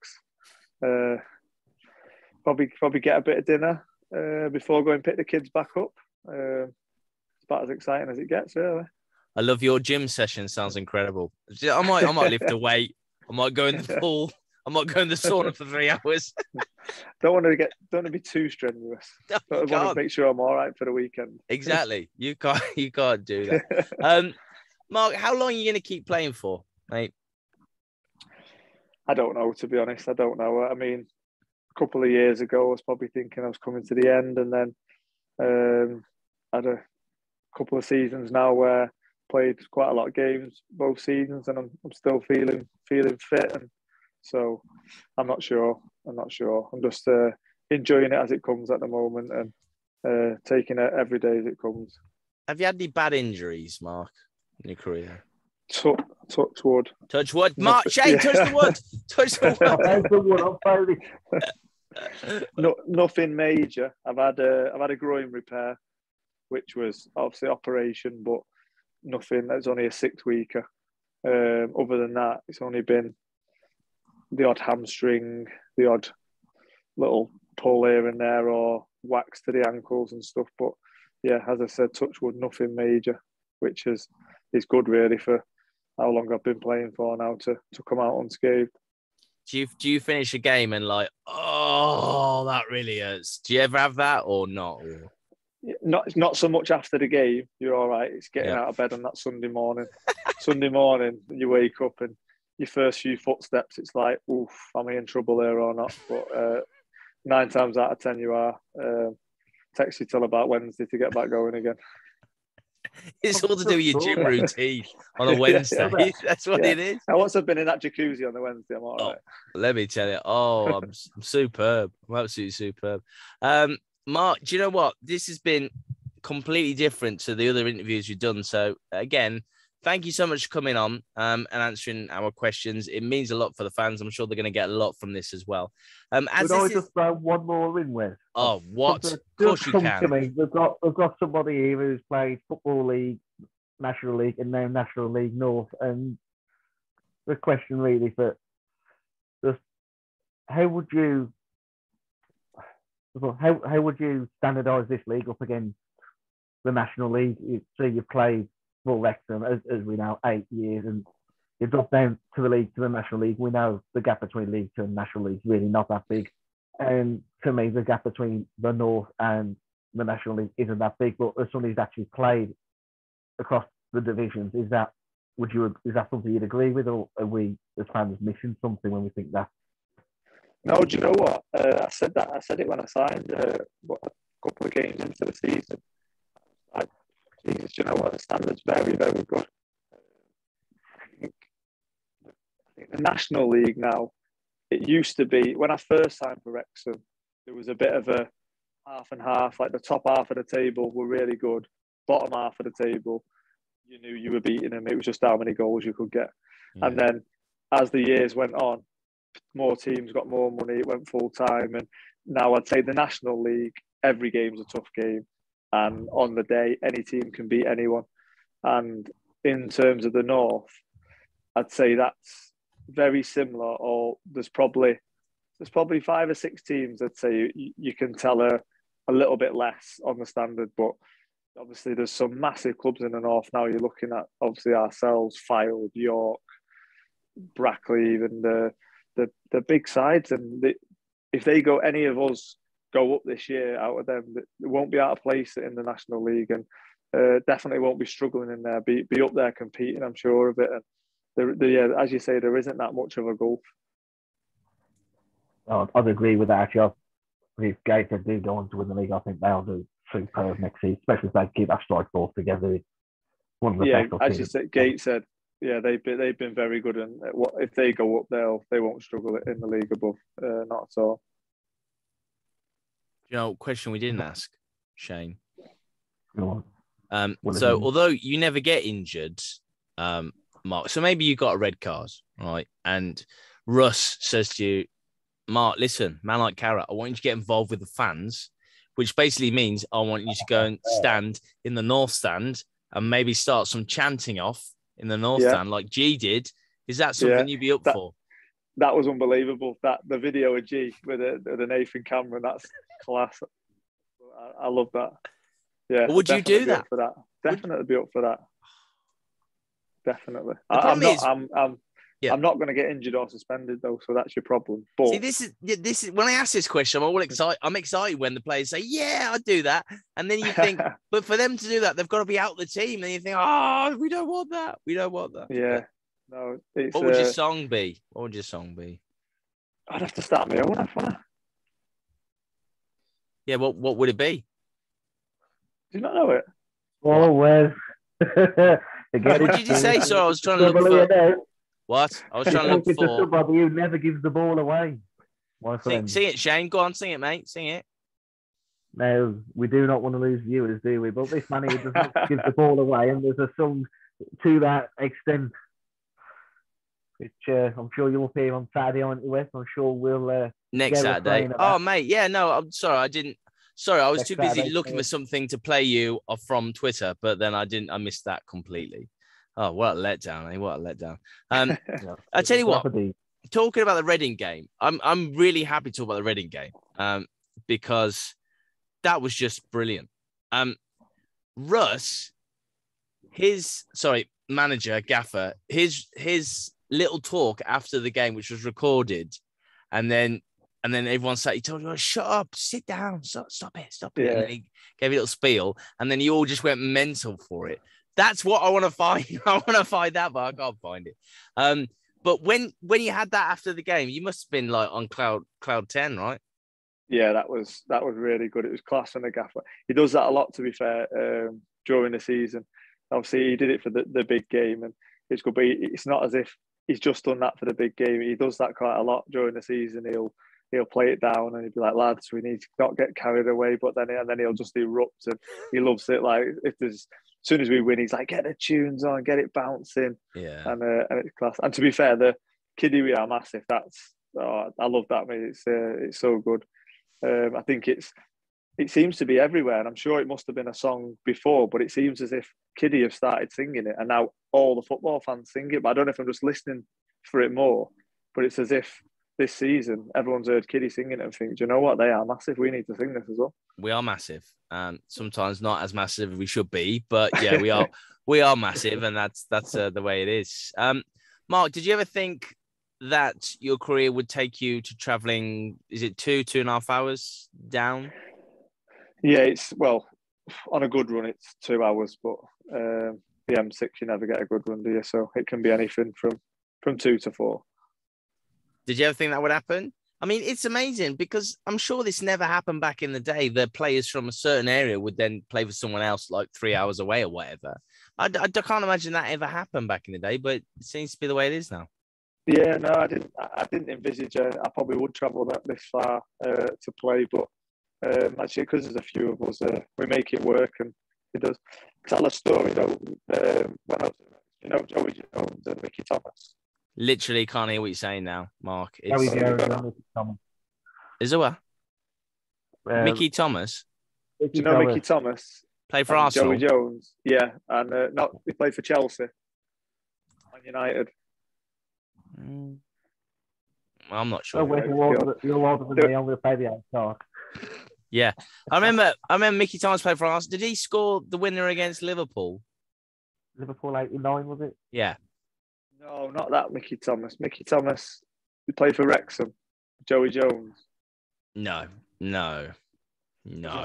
Probably get a bit of dinner before going pick the kids back up. It's about as exciting as it gets, really. I love your gym session. Sounds incredible. I might lift a weight. I might go in the pool. I might go in the sauna for 3 hours. Don't want to be too strenuous. I want to make sure I'm all right for the weekend. Exactly. You can't do that. Mark, how long are you going to keep playing for, mate? I don't know, to be honest. I don't know. I mean, a couple of years ago, I was probably thinking I was coming to the end, and then had a couple of seasons now where I played quite a lot of games both seasons, and I'm still feeling fit, and so I'm not sure. I'm just enjoying it as it comes at the moment, and taking it every day as it comes. Have you had any bad injuries, Mark, in your career? Touch wood. Touch wood. Mark, Shane, touch the wood. Touch the wood. Nothing major. I've had a groin repair, which was obviously operation, but nothing. That's only a 6-weeker. Other than that, it's only been the odd hamstring, the odd little pull here and there, or wax to the ankles and stuff. But yeah, as I said, touch wood, nothing major, which is good really for how long I've been playing for now to come out unscathed. Do you finish a game and like, oh, that really hurts? Do you ever have that or not? Not so much after the game. You're all right. It's getting out of bed on that Sunday morning. Sunday morning, you wake up and your first few footsteps, it's like, oof, am I in trouble here or not? But 9 times out of 10, you are. Text you till about Wednesday to get back going again. It's all to do with your gym routine on a Wednesday. Yeah. That's what it is. I once I've been in that jacuzzi on the Wednesday, I'm all right. Let me tell you. I'm superb. I'm absolutely superb. Mark, do you know what? This has been completely different to the other interviews you've done. So again, thank you so much for coming on and answering our questions. It means a lot for the fans. I'm sure they're going to get a lot from this as well. Could I just throw one more in with? Oh, what? Of course you can. To me. We've got somebody here who's played Football League, National League, and now National League North. And the question really for just how would you standardise this league up against the National League? So you've played for Wrexham, as we know, 8 years, and you drop down to the National League. We know the gap between League Two and National League is really not that big. And to me, the gap between the North and the National League isn't that big. But as somebody who's actually played across the divisions, is that something you'd agree with, or are we as fans missing something when we think that? No, do you know what? I said it when I signed a couple of games into the season. Jesus, you know what? The standard's very, very good. I think the National League now, it used to be, when I first signed for Wrexham, there was a bit of a half and half, like the top half of the table were really good, bottom half of the table, you knew you were beating them. It was just how many goals you could get. Yeah. And then as the years went on, more teams got more money, it went full time. And now I'd say the National League, every game's a tough game. And on the day, any team can beat anyone. And in terms of the North, I'd say that's very similar, or there's probably 5 or 6 teams I'd say you can tell are a little bit less on the standard, but obviously there's some massive clubs in the North now. You're looking at obviously ourselves, Fylde, York, Brackley, even the big sides, and if they go, any of us go up this year out of them, they won't be out of place in the National League, and definitely won't be struggling in there. Be up there competing, I'm sure of it. And yeah, as you say, there isn't that much of a gulf. I'd agree with that. Actually, if Gateshead do go on to win the league, I think they'll do superb next season, especially if they keep that strike force together. It's one of the best. As you said, Gateshead, yeah, they've been very good, and if they go up, they won't struggle in the league above, not at all. You know, question we didn't ask, Shane. Go on. So although you never get injured, Mark, so maybe you got a red card, right? And Russ says to you, Mark, listen, man like Carrot, I want you to get involved with the fans, which basically means I want you to go and stand in the North Stand and maybe start some chanting off in the North Stand like G did. Is that something you'd be up for? That was unbelievable. The video of G with the Nathan Cameron, that's class. I love that. Yeah. Would you do that? For that? Definitely be up for that. Definitely. I'm not going to get injured or suspended though, so that's your problem. But see, this is when I ask this question, I'm excited when the players say, "Yeah, I'd do that," and then you think, but for them to do that, they've got to be out the team, and you think, "Oh, we don't want that. We don't want that." Yeah. No. What would your song be? I'd have to start my own. Yeah. What would it be? Do you not know it? Oh, Wes. What did you say? Sorry, I was trying to look for. What? I was trying to look for somebody who never gives the ball away. Sing it, Shane. Go on, sing it, mate. Sing it. No, we do not want to lose viewers, do we? But this man here does not give the ball away, and there's a song to that extent, which I'm sure you'll hear on Saturday, aren't you, Wes? I'm sure we'll next Saturday. Oh, mate, yeah, no, I'm sorry, I didn't. Sorry, I was Next too busy Saturday, looking for something to play you from Twitter, but then I missed that completely. Oh, what a letdown, eh? What a letdown. I tell you what, talking about the Reading game, I'm really happy to talk about the Reading game because that was just brilliant. Russ, manager, Gaffer, his little talk after the game, which was recorded, and then everyone sat, he told you, shut up, sit down, stop it. Yeah. And then he gave a little spiel, and then you all just went mental for it. That's what I want to find. I want to find that, but I can't find it. But when you had that after the game, you must have been like on cloud 10, right? Yeah, that was really good. It was class on the Gaffer. He does that a lot, to be fair, during the season. Obviously, he did it for the big game, and it's good. But it's not as if he's just done that for the big game. He does that quite a lot during the season. He'll play it down and he'll be like, lads, we need to not get carried away. But then he'll just erupt, and he loves it. Like as soon as we win, he's like, get the tunes on, get it bouncing. Yeah. And it's class. And to be fair, the Kiddie we are massive. I love that, mate. It's so good. I think it seems to be everywhere, and I'm sure it must have been a song before, but it seems as if Kiddie have started singing it, and now all the football fans sing it. But I don't know if I'm just listening for it more, but it's as if this season everyone's heard Kiddie singing it and think, do you know what, they are massive, we need to sing this as well. We are massive, sometimes not as massive as we should be, but yeah, we are massive, and that's the way it is. Mark, did you ever think that your career would take you to traveling, is it 2.5 hours down? Yeah, on a good run it's 2 hours, but the M6 you never get a good run, do you? So it can be anything from 2 to 4. Did you ever think that would happen? I mean, it's amazing because I'm sure this never happened back in the day. The players from a certain area would then play for someone else like 3 hours away or whatever. I can't imagine that ever happened back in the day, but it seems to be the way it is now. Yeah, no, I didn't envisage I probably would travel this far to play, but actually, because there's a few of us, we make it work, and it does. Tell a story though. When I was, Joey Jones and Mickey Thomas, Literally can't hear what you're saying now, Mark. Joey Jones and Mickey Thomas. Is it what? Mickey Thomas? Do you know Mickey Thomas? Played for Arsenal? Joey Jones, yeah. And he played for Chelsea and United. I'm not sure. You're older than me. I'm going to pay the out talk. Yeah. I remember Mickey Thomas played for Arsenal. Did he score the winner against Liverpool? Liverpool 89, was it? Yeah. No, not that Mickey Thomas. Mickey Thomas, he played for Wrexham. Joey Jones. No.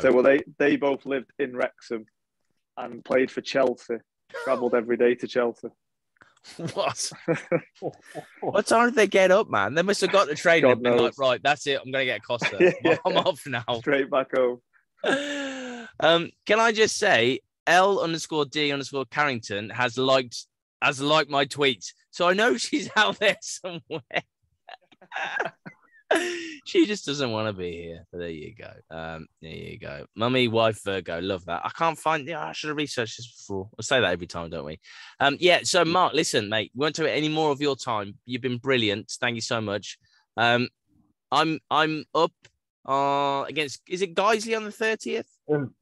So, well, they both lived in Wrexham and played for Chelsea. Travelled every day to Chelsea. What? What time did they get up, man? They must have got the train and been like, right, that's it. I'm going to get a Costa. I'm off now. Straight back home. Can I just say, L_D_ Carrington has liked my tweets. So I know she's out there somewhere. She just doesn't want to be here. But there you go. There you go. Mummy, wife, Virgo. Love that. I can't find. Yeah, I should have researched this before. We'll say that every time, don't we? Yeah. So, Mark, listen, mate. We won't take any more of your time. You've been brilliant. Thank you so much. I'm up against. Is it Guiseley on the 30th?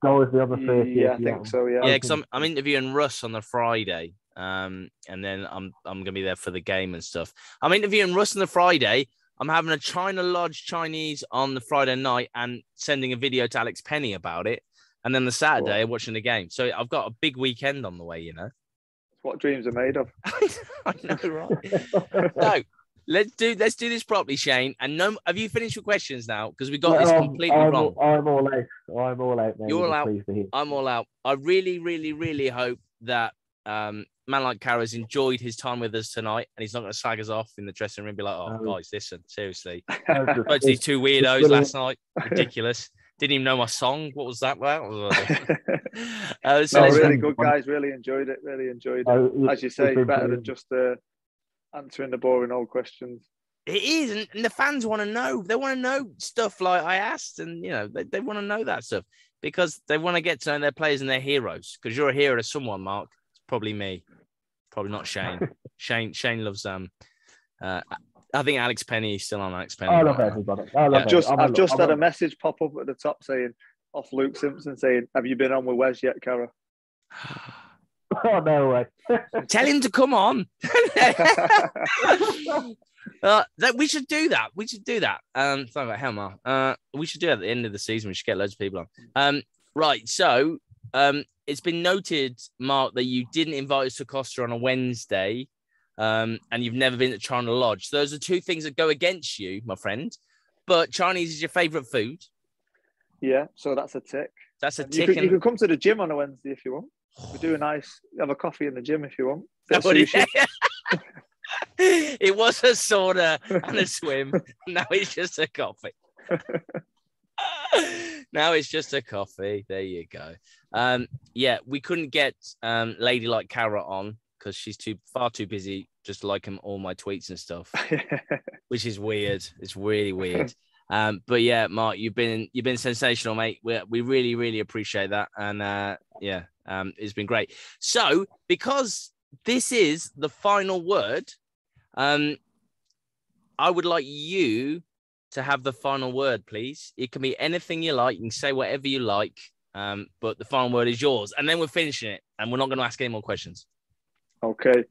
Guiseley on the 30th. Yeah, I think so. Yeah. Yeah, because I'm interviewing Russ on the Friday. And then I'm gonna be there for the game and stuff. I'm interviewing Russ on the Friday. I'm having a China Lodge Chinese on the Friday night and sending a video to Alex Penny about it. And then the Saturday, watching the game. So I've got a big weekend on the way, you know. That's what dreams are made of. I know, right? No, let's do this properly, Shane. And no, have you finished your questions now? Because we got this completely wrong. I'm all out. Now. You're all out. I'm all out. I really, really, really hope that man like Carra's enjoyed his time with us tonight, and he's not going to slag us off in the dressing room and be like, oh, guys, listen, seriously. Spoke to these two weirdos last night. Ridiculous. Didn't even know my song. What was that about? Really good, guys. Really enjoyed it. As you say, better than just answering the boring old questions. It is, and the fans want to know. They want to know stuff like I asked, and, you know, they want to know that stuff because they want to get to know their players and their heroes, because you're a hero to someone, Mark. Probably me, probably not Shane. Shane loves I think Alex Penny is still on Alex Penny. I love everybody. I've just had a message pop up at the top saying, off Luke Simpson saying, "Have you been on with Wes yet, Cara?" Oh, no way. Tell him to come on. We should do that. Sorry about Helmer. We should do it at the end of the season. We should get loads of people on. Right. So it's been noted, Mark, that you didn't invite us to Costa on a Wednesday, and you've never been to China Lodge. So those are two things that go against you, my friend. But Chinese is your favourite food. Yeah, so that's a tick. That's a tick. You can come to the gym on a Wednesday if you want. We do have a coffee in the gym if you want. Sushi. It was a sauna and a swim. Now it's just a coffee. Now it's just a coffee. There you go. Yeah, we couldn't get Lady Like Cara on because she's far too busy just liking all my tweets and stuff, which is weird. It's really weird. But yeah, Mark, you've been sensational, mate. We really, really appreciate that. And it's been great. So because this is the final word, I would like you to have the final word, please. It can be anything you like. You can say whatever you like, but the final word is yours. And then we're finishing it, and we're not going to ask any more questions. Okay.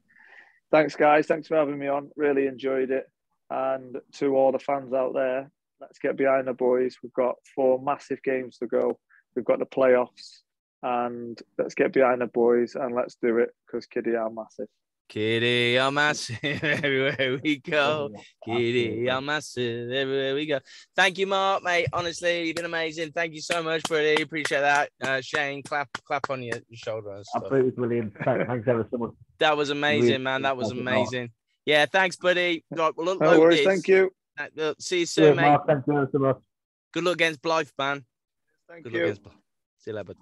Thanks, guys. Thanks for having me on. Really enjoyed it. And to all the fans out there, let's get behind the boys. We've got 4 massive games to go. We've got the playoffs, and let's get behind the boys and let's do it because Kiddy are massive. Kitty, I'm massive everywhere we go. Kitty, I'm massive everywhere we go. Thank you, Mark, mate. Honestly, you've been amazing. Thank you so much, buddy. Appreciate that. Shane, clap on your shoulder and stuff. Absolutely brilliant. Thanks ever so much. That was amazing, man. That was amazing. Yeah, thanks, buddy. Right, well, look, no worries. Thank you. Look, see you soon, mate. Mark, thank you so much. Good luck against Blythe, man. Thank you. See you later, bud.